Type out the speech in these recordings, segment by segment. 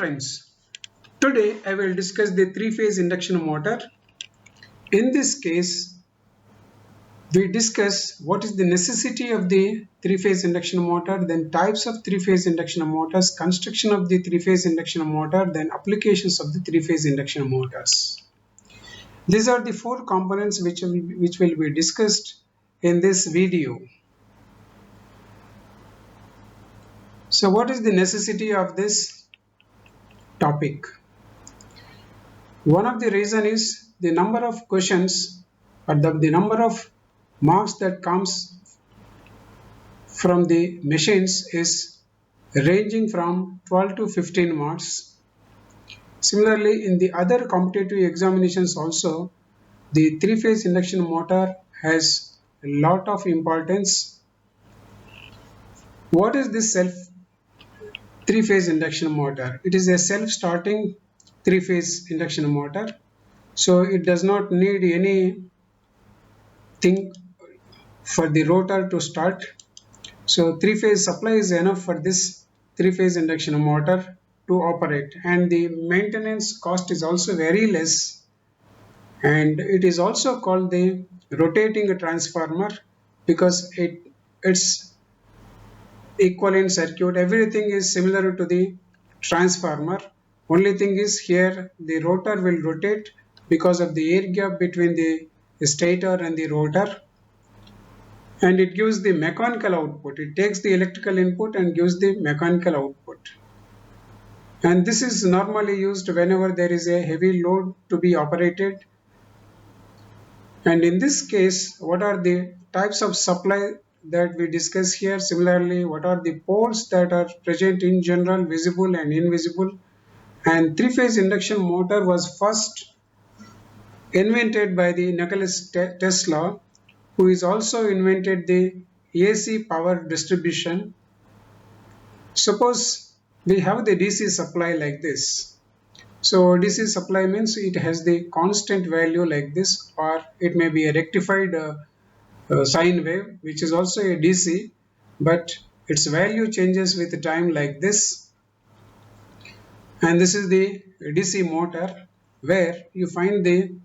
friends, today I will discuss the three-phase induction motor. In this case, we discuss what is the necessity of the three-phase induction motor, then types of three-phase induction motors, construction of the three-phase induction motor, then applications of the three-phase induction motors. These are the four components which will be discussed in this video. So what is the necessity of this topic? One of the reason is the number of questions or the number of marks that comes from the machines is ranging from 12 to 15 marks. Similarly, in the other competitive examinations also, the three-phase induction motor has a lot of importance. What is this three-phase induction motor? It is a self-starting three-phase induction motor, so it does not need anything for the rotor to start. So three-phase supply is enough for this three-phase induction motor to operate, and the maintenance cost is also very less, and it is also called the rotating transformer because it's equivalent circuit. Everything is similar to the transformer. Only thing is here the rotor will rotate because of the air gap between the stator and the rotor, and it gives the mechanical output. It takes the electrical input and gives the mechanical output, and this is normally used whenever there is a heavy load to be operated. And in this case, what are the types of supply that we discuss here? Similarly, what are the poles that are present in general, visible and invisible? And three-phase induction motor was first invented by the Nikola Tesla, who is also invented the AC power distribution. Suppose we have the DC supply like this. So DC supply means it has the constant value like this, or it may be a rectified sine wave, which is also a DC, but its value changes with time like this. And this is the DC motor, where you find the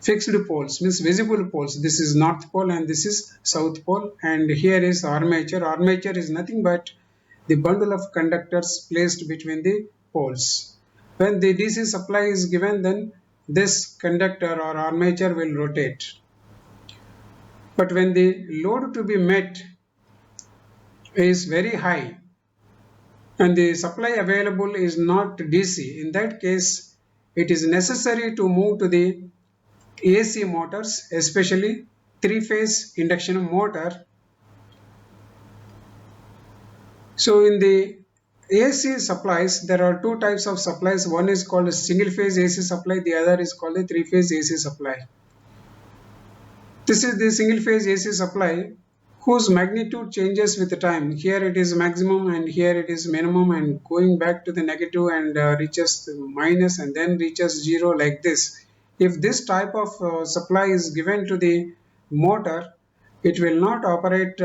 fixed poles, means visible poles. This is north pole and this is south pole, and here is armature. Armature is nothing but the bundle of conductors placed between the poles. When the DC supply is given, then this conductor or armature will rotate. But when the load to be met is very high and the supply available is not DC, in that case it is necessary to move to the AC motors, especially three-phase induction motor. So in the AC supplies, there are two types of supplies. One is called a single-phase AC supply, the other is called a three-phase AC supply. This is the single-phase AC supply whose magnitude changes with the time. Here it is maximum and here it is minimum, and going back to the negative and reaches the minus and then reaches zero like this. If this type of supply is given to the motor, it will not operate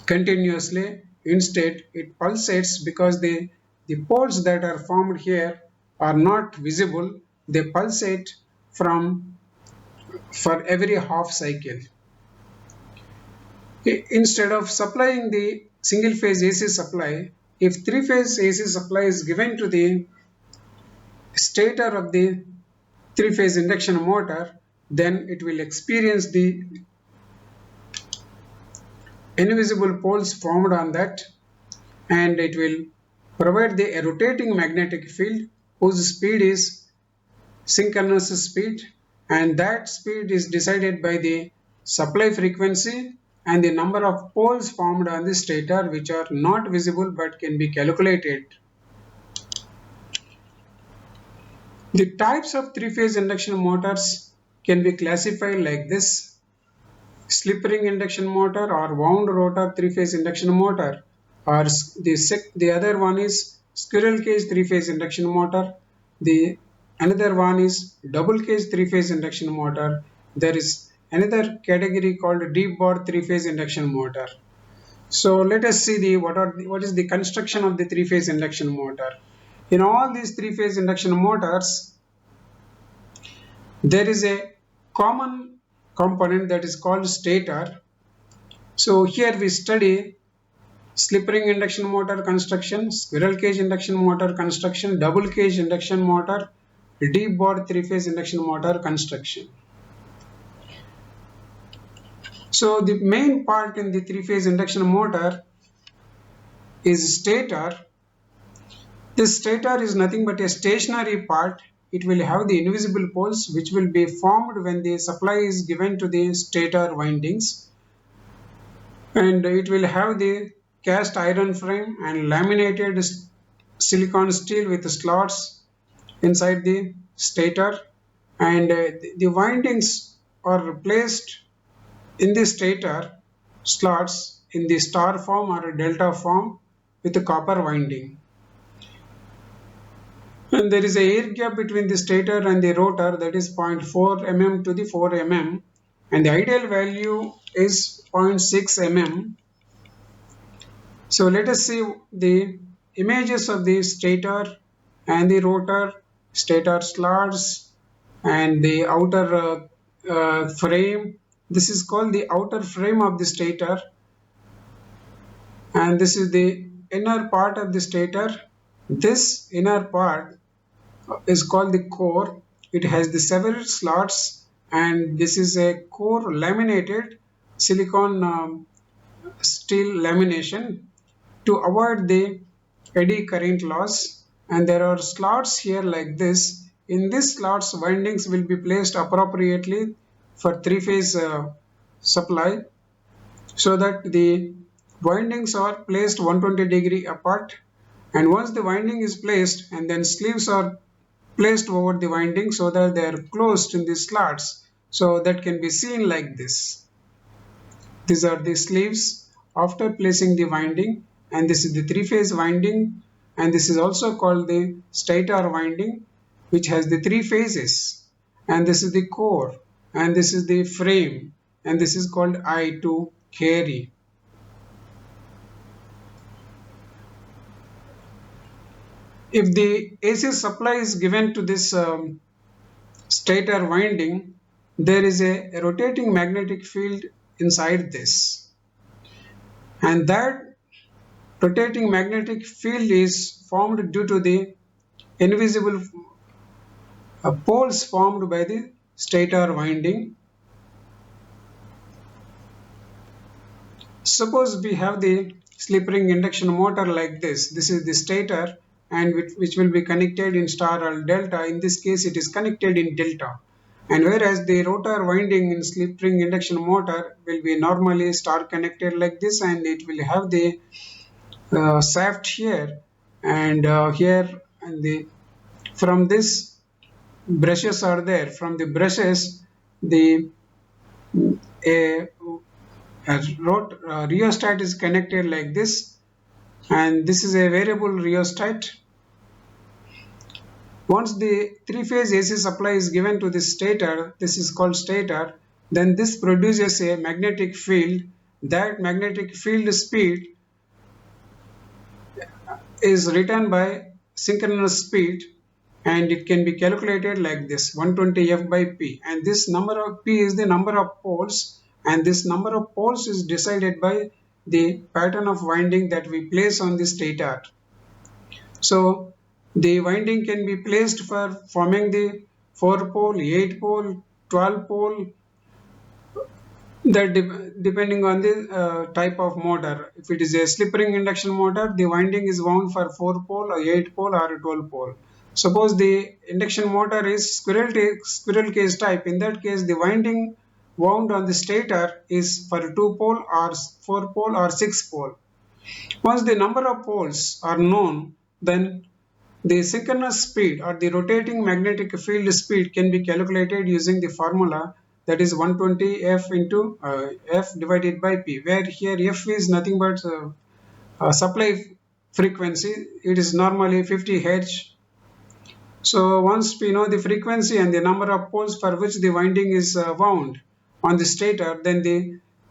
continuously. Instead, it pulsates because the poles that are formed here are not visible. They pulsate for every half cycle. Instead of supplying the single phase AC supply, if three-phase AC supply is given to the stator of the three-phase induction motor, then it will experience the invisible poles formed on that, and it will provide a rotating magnetic field whose speed is synchronous speed, and that speed is decided by the supply frequency and the number of poles formed on the stator, which are not visible but can be calculated. The types of three-phase induction motors can be classified like this: Slipring induction motor or wound rotor three-phase induction motor, or the other one is squirrel cage three-phase induction motor. The another one is double cage three-phase induction motor. There is another category called deep bore three-phase induction motor. So let us see what is the construction of the three-phase induction motor. In all these three-phase induction motors, there is a common component that is called stator. So here we study slip-ring induction motor construction, squirrel cage induction motor construction, double cage induction motor, deep bore three-phase induction motor construction. So the main part in the three-phase induction motor is stator. This stator is nothing but a stationary part. It will have the invisible poles which will be formed when the supply is given to the stator windings, and it will have the cast iron frame and laminated silicon steel with slots inside the stator, and the windings are placed in the stator slots in the star form or a delta form with a copper winding. And there is a air gap between the stator and the rotor, that is 0.4 mm to the 4 mm, and the ideal value is 0.6 mm. So let us see the images of the stator and the rotor, stator slots and the outer frame. This is called the outer frame of the stator, and this is the inner part of the stator. This inner part is called the core. It has the several slots, and this is a core laminated silicon steel lamination to avoid the eddy current loss. And there are slots here like this. In these slots, windings will be placed appropriately for three-phase supply, so that the windings are placed 120-degree apart. And once the winding is placed, and then sleeves are placed over the winding so that they are closed in the slots, so that can be seen like this. These are the sleeves after placing the winding, and this is the three-phase winding, and this is also called the stator winding, which has the three phases, and this is the core, and this is the frame, and this is called eye to carry. If the AC supply is given to this stator winding, there is a rotating magnetic field inside this, and that rotating magnetic field is formed due to the invisible poles formed by the stator winding. Suppose we have the slip-ring induction motor like this. This is the stator, and which will be connected in star or delta. In this case, it is connected in delta. And whereas the rotor winding in slip-ring induction motor will be normally star connected like this, and it will have the shaft here and here, and the from this brushes are there. From the brushes, the a rheostat is connected like this, and this is a variable rheostat. Once the three-phase AC supply is given to the stator, this is called stator, then this produces a magnetic field. That magnetic field speed is written by synchronous speed, and it can be calculated like this: 120 F by P, and this number of P is the number of poles, and this number of poles is decided by the pattern of winding that we place on the stator. So the winding can be placed for forming the 4-pole, 8-pole, 12-pole, that depending on the type of motor. If it is a slip-ring induction motor, the winding is wound for 4-pole or 8-pole or 12-pole. Suppose the induction motor is squirrel cage type. In that case, the winding wound on the stator is for 2-pole or 4-pole or 6-pole. Once the number of poles are known, then the synchronous speed or the rotating magnetic field speed can be calculated using the formula, that is 120 F into F divided by P, where here F is nothing but supply frequency. It is normally 50 Hz. So once we know the frequency and the number of poles for which the winding is wound on the stator, then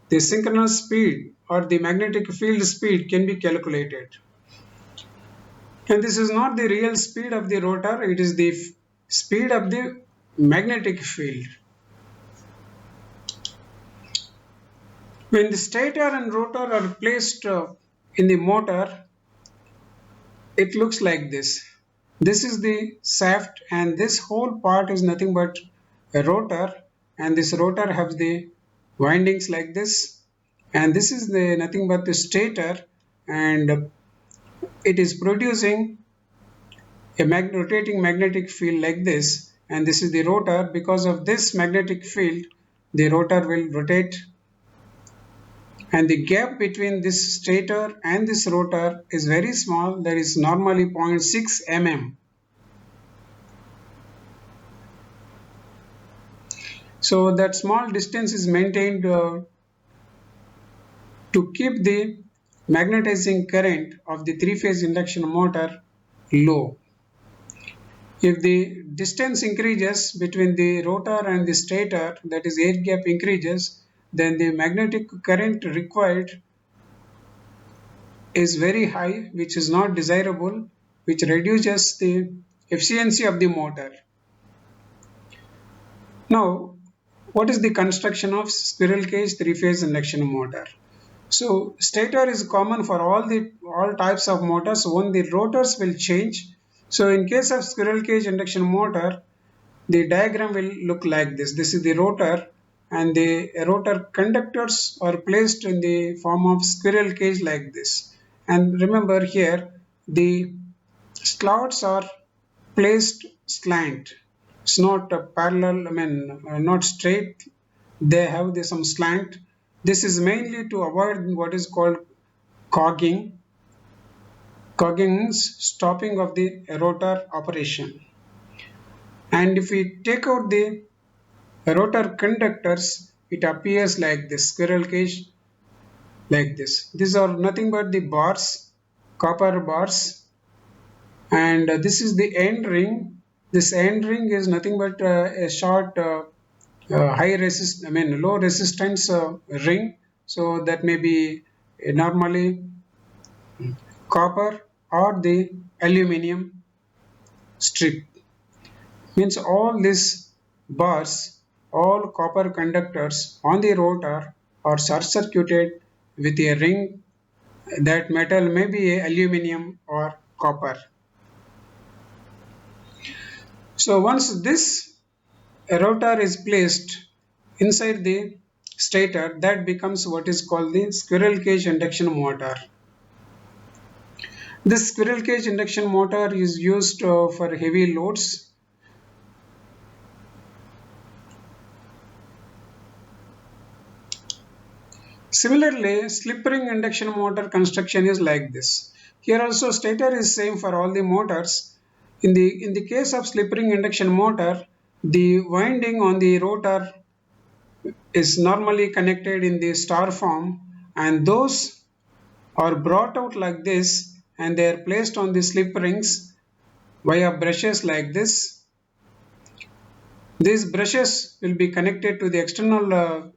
the synchronous speed or the magnetic field speed can be calculated. And this is not the real speed of the rotor, it is the speed of the magnetic field. When the stator and rotor are placed in the motor, it looks like this. This is the shaft, and this whole part is nothing but a rotor, and this rotor has the windings like this, and this is the nothing but the stator, and it is producing a rotating magnetic field like this, and this is the rotor. Because of this magnetic field, the rotor will rotate, and the gap between this stator and this rotor is very small, that is normally 0.6 mm. So that small distance is maintained to keep the magnetizing current of the three-phase induction motor low. If the distance increases between the rotor and the stator, that is air gap increases, then the magnetic current required is very high, which is not desirable, which reduces the efficiency of the motor. Now, what is the construction of squirrel cage three-phase induction motor? So stator is common for all types of motors, only the rotors will change. So in case of squirrel cage induction motor, the diagram will look like this. This is the rotor, and the rotor conductors are placed in the form of squirrel cage like this. And remember here, the slots are placed slant. It's not a parallel, not straight. They have some slant. This is mainly to avoid what is called cogging. Cogging means stopping of the rotor operation. And if we take out the rotor conductors, it appears like this squirrel cage like this. These are nothing but the bars, copper bars, and this is the end ring. This end ring is nothing but a short low resistance ring. So that may be normally copper or the aluminum strip. Means all these bars, all copper conductors on the rotor are short circuited with a ring. That metal may be aluminum or copper. So once this rotor is placed inside the stator, that becomes what is called the squirrel cage induction motor. This squirrel cage induction motor is used for heavy loads. Similarly, Slipring induction motor construction is like this. Here also stator is same for all the motors. In the case of Slipring induction motor, the winding on the rotor is normally connected in the star form, and those are brought out like this, and they are placed on the slip rings via brushes like this. These brushes will be connected to the external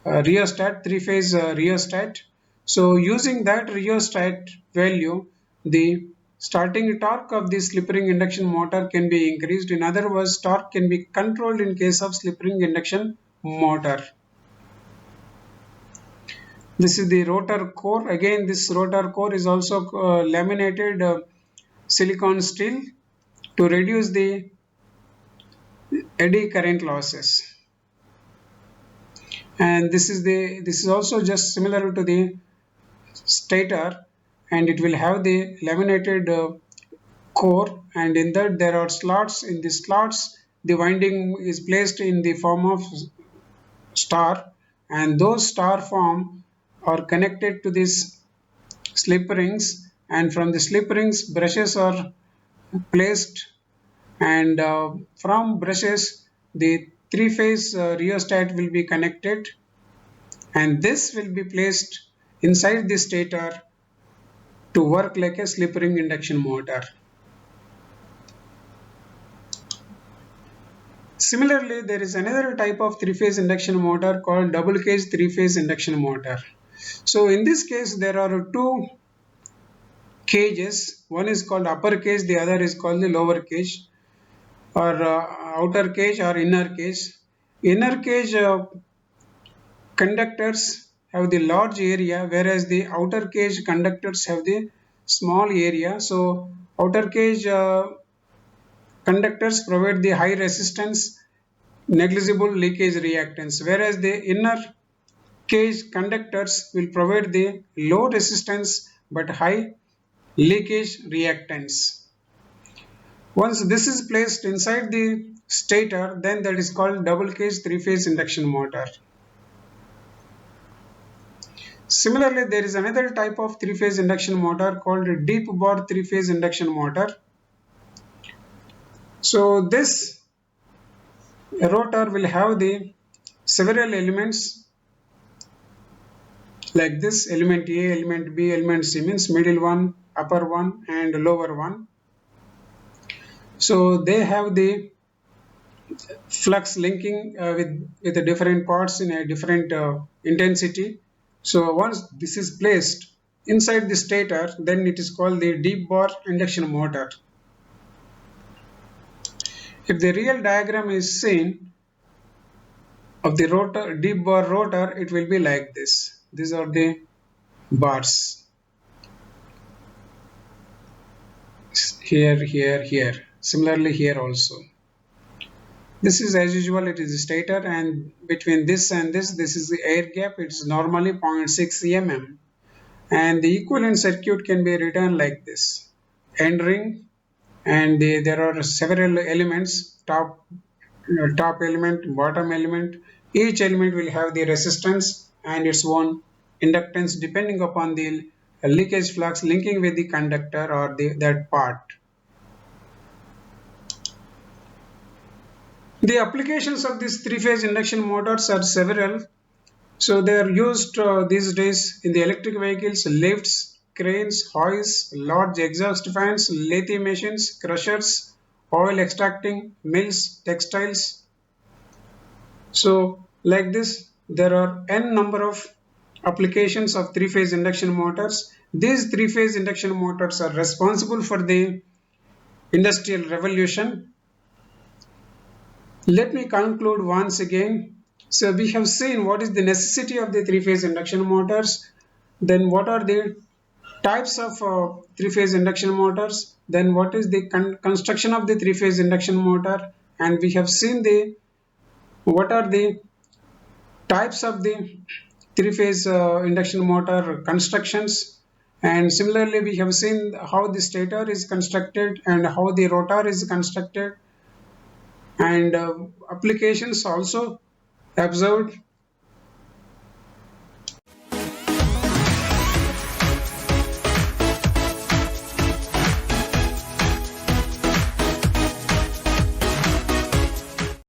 rheostat, three-phase rheostat. So using that rheostat value, the starting torque of the Slipring induction motor can be increased. In other words, torque can be controlled in case of Slipring induction motor. This is the rotor core. Again, this rotor core is also laminated silicon steel to reduce the eddy current losses. And this is also just similar to the stator, and it will have the laminated core, and in that there are slots. In the slots, the winding is placed in the form of star, and those star form are connected to these slip rings, and from the slip rings brushes are placed, and from brushes the three-phase rheostat will be connected, and this will be placed inside the stator to work like a slip ring induction motor. Similarly, there is another type of three-phase induction motor called double cage three-phase induction motor. So in this case, there are two cages. One is called upper cage, the other is called the lower cage, or outer cage or inner cage. Inner cage conductors have the large area, whereas the outer cage conductors have the small area. So outer cage conductors provide the high resistance, negligible leakage reactance, whereas the inner cage conductors will provide the low resistance but high leakage reactance. Once this is placed inside the stator, then that is called double cage three-phase induction motor. Similarly, there is another type of three-phase induction motor called deep bore three-phase induction motor. So this rotor will have the several elements like this: element A, element B, element C, means middle one, upper one and lower one. So they have the flux linking with the different parts in a different intensity. So once this is placed inside the stator, then it is called the deep bore induction motor. If the real diagram is seen of the rotor, deep bore rotor, it will be like this. These are the bars. Here, here, here. Similarly here also. This is as usual, it is a stator, and between this and this is the air gap. It's normally 0.6 mm. And the equivalent circuit can be written like this. End ring, and there are several elements, top element, bottom element. Each element will have the resistance and its own inductance depending upon the leakage flux linking with the conductor or that part. The applications of these three-phase induction motors are several. So they are used these days in the electric vehicles, lifts, cranes, hoists, large exhaust fans, lathe machines, crushers, oil extracting mills, textiles. So like this, there are n number of applications of three-phase induction motors. These three-phase induction motors are responsible for the industrial revolution. Let me conclude once again. So we have seen what is the necessity of the three-phase induction motors, then what are the types of three-phase induction motors, then what is the construction of the three-phase induction motor, and we have seen what are the types of the three-phase induction motor constructions, and similarly we have seen how the stator is constructed and how the rotor is constructed, and applications also observed.